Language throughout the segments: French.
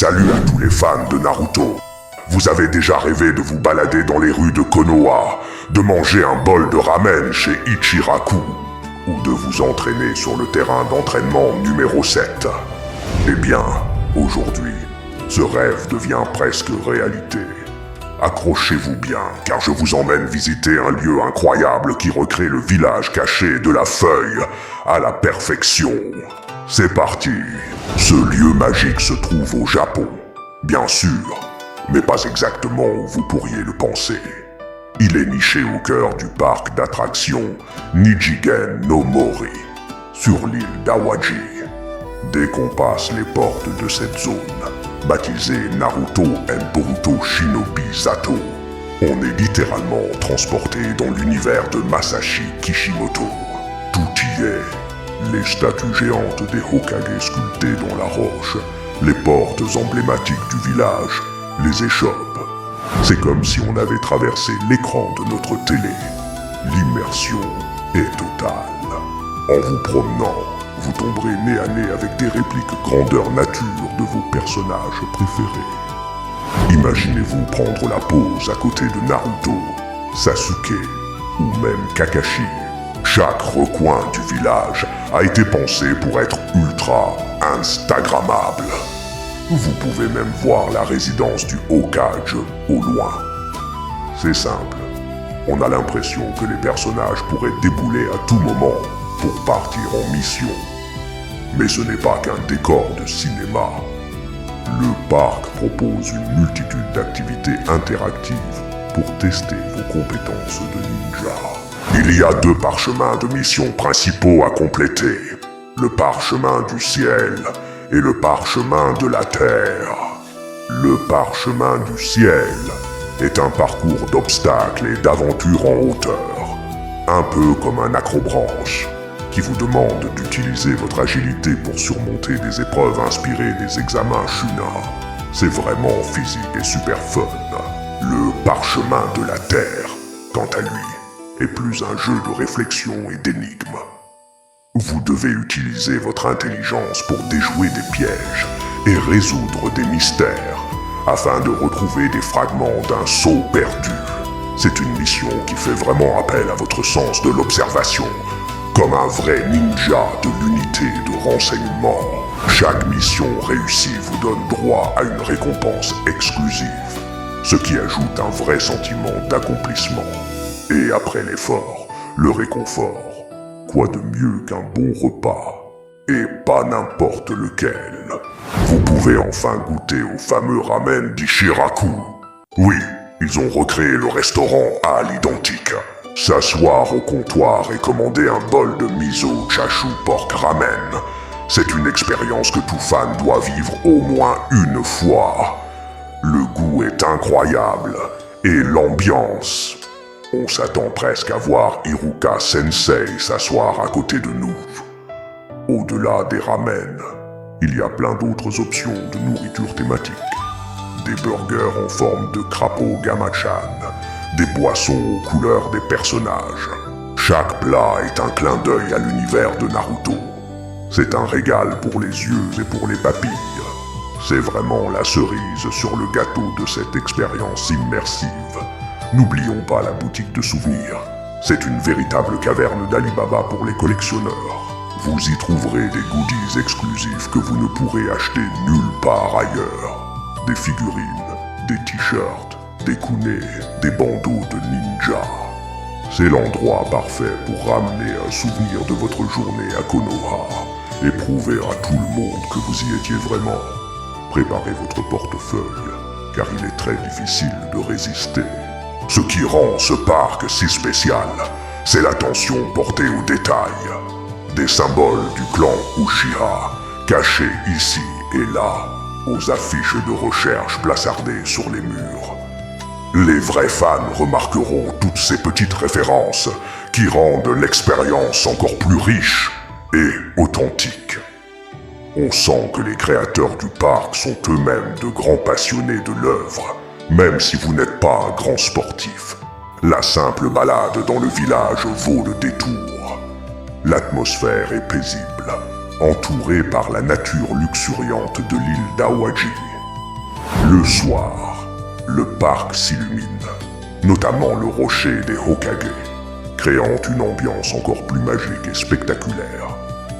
Salut à tous les fans de Naruto. Vous avez déjà rêvé de vous balader dans les rues de Konoha, de manger un bol de ramen chez Ichiraku, ou de vous entraîner sur le terrain d'entraînement numéro 7. Eh bien, aujourd'hui, ce rêve devient presque réalité. Accrochez-vous bien, car je vous emmène visiter un lieu incroyable qui recrée le village caché de la feuille à la perfection. C'est parti. Ce lieu magique se trouve au Japon, bien sûr, mais pas exactement où vous pourriez le penser. Il est niché au cœur du parc d'attractions Nijigen no Mori, sur l'île d'Awaji. Dès qu'on passe les portes de cette zone, baptisée Naruto Boruto Shinobi Zato, on est littéralement transporté dans l'univers de Masashi Kishimoto. Tout y est. Les statues géantes des Hokage sculptées dans la roche, les portes emblématiques du village, les échoppes. C'est comme si on avait traversé l'écran de notre télé. L'immersion est totale. En vous promenant, vous tomberez nez à nez avec des répliques grandeur nature de vos personnages préférés. Imaginez-vous prendre la pause à côté de Naruto, Sasuke ou même Kakashi. Chaque recoin du village a été pensé pour être ultra instagrammable. Vous pouvez même voir la résidence du Hokage au loin. C'est simple, on a l'impression que les personnages pourraient débouler à tout moment pour partir en mission. Mais ce n'est pas qu'un décor de cinéma. Le parc propose une multitude d'activités interactives pour tester vos compétences de ninja. Il y a 2 parchemins de missions principaux à compléter. Le parchemin du ciel et le parchemin de la terre. Le parchemin du ciel est un parcours d'obstacles et d'aventures en hauteur, un peu comme un acrobranche, qui vous demande d'utiliser votre agilité pour surmonter des épreuves inspirées des examens Shuna. C'est vraiment physique et super fun. Le parchemin de la terre, quant à lui, est plus un jeu de réflexion et d'énigmes. Vous devez utiliser votre intelligence pour déjouer des pièges et résoudre des mystères, afin de retrouver des fragments d'un sceau perdu. C'est une mission qui fait vraiment appel à votre sens de l'observation, comme un vrai ninja de l'unité de renseignement. Chaque mission réussie vous donne droit à une récompense exclusive, ce qui ajoute un vrai sentiment d'accomplissement. Et après l'effort, le réconfort. Quoi de mieux qu'un bon repas? Et pas n'importe lequel. Vous pouvez enfin goûter au fameux ramen d'Ichiraku. Oui, ils ont recréé le restaurant à l'identique. S'asseoir au comptoir et commander un bol de miso chashu pork ramen, c'est une expérience que tout fan doit vivre au moins une fois. Le goût est incroyable et l'ambiance. On s'attend presque à voir Iruka Sensei s'asseoir à côté de nous. Au-delà des ramen, il y a plein d'autres options de nourriture thématique. Des burgers en forme de crapaud Gamachan, des boissons aux couleurs des personnages. Chaque plat est un clin d'œil à l'univers de Naruto. C'est un régal pour les yeux et pour les papilles. C'est vraiment la cerise sur le gâteau de cette expérience immersive. N'oublions pas la boutique de souvenirs. C'est une véritable caverne d'Alibaba pour les collectionneurs. Vous y trouverez des goodies exclusifs que vous ne pourrez acheter nulle part ailleurs. Des figurines, des t-shirts, des kunai, des bandeaux de ninja. C'est l'endroit parfait pour ramener un souvenir de votre journée à Konoha et prouver à tout le monde que vous y étiez vraiment. Préparez votre portefeuille, car il est très difficile de résister. Ce qui rend ce parc si spécial, c'est l'attention portée aux détails. Des symboles du clan Uchiha, cachés ici et là, aux affiches de recherche placardées sur les murs. Les vrais fans remarqueront toutes ces petites références qui rendent l'expérience encore plus riche et authentique. On sent que les créateurs du parc sont eux-mêmes de grands passionnés de l'œuvre. Même si vous n'êtes pas un grand sportif, la simple balade dans le village vaut le détour. L'atmosphère est paisible, entourée par la nature luxuriante de l'île d'Awaji. Le soir, le parc s'illumine, notamment le rocher des Hokage, créant une ambiance encore plus magique et spectaculaire.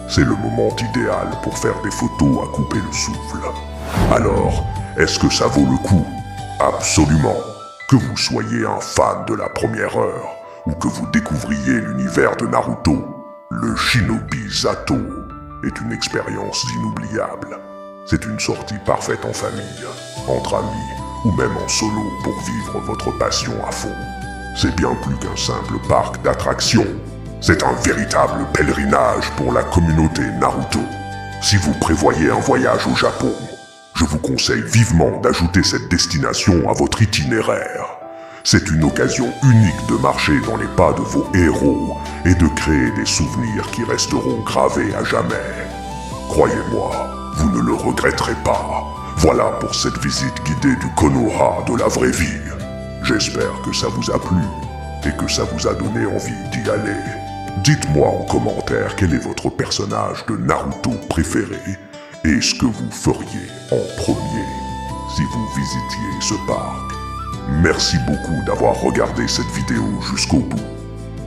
C'est le moment idéal pour faire des photos à couper le souffle. Alors, est-ce que ça vaut le coup? Absolument. Que vous soyez un fan de la première heure ou que vous découvriez l'univers de Naruto, le Shinobi Zato est une expérience inoubliable. C'est une sortie parfaite en famille, entre amis ou même en solo pour vivre votre passion à fond. C'est bien plus qu'un simple parc d'attractions. C'est un véritable pèlerinage pour la communauté Naruto. Si vous prévoyez un voyage au Japon, je vous conseille vivement d'ajouter cette destination à votre itinéraire. C'est une occasion unique de marcher dans les pas de vos héros et de créer des souvenirs qui resteront gravés à jamais. Croyez-moi, vous ne le regretterez pas. Voilà pour cette visite guidée du Konoha de la vraie vie. J'espère que ça vous a plu et que ça vous a donné envie d'y aller. Dites-moi en commentaire quel est votre personnage de Naruto préféré et ce que vous feriez en premier si vous visitiez ce parc. Merci beaucoup d'avoir regardé cette vidéo jusqu'au bout.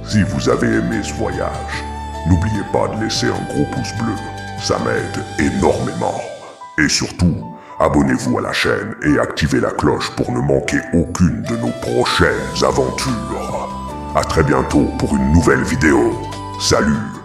Si vous avez aimé ce voyage, n'oubliez pas de laisser un gros pouce bleu, ça m'aide énormément. Et surtout, abonnez-vous à la chaîne et activez la cloche pour ne manquer aucune de nos prochaines aventures. À très bientôt pour une nouvelle vidéo. Salut!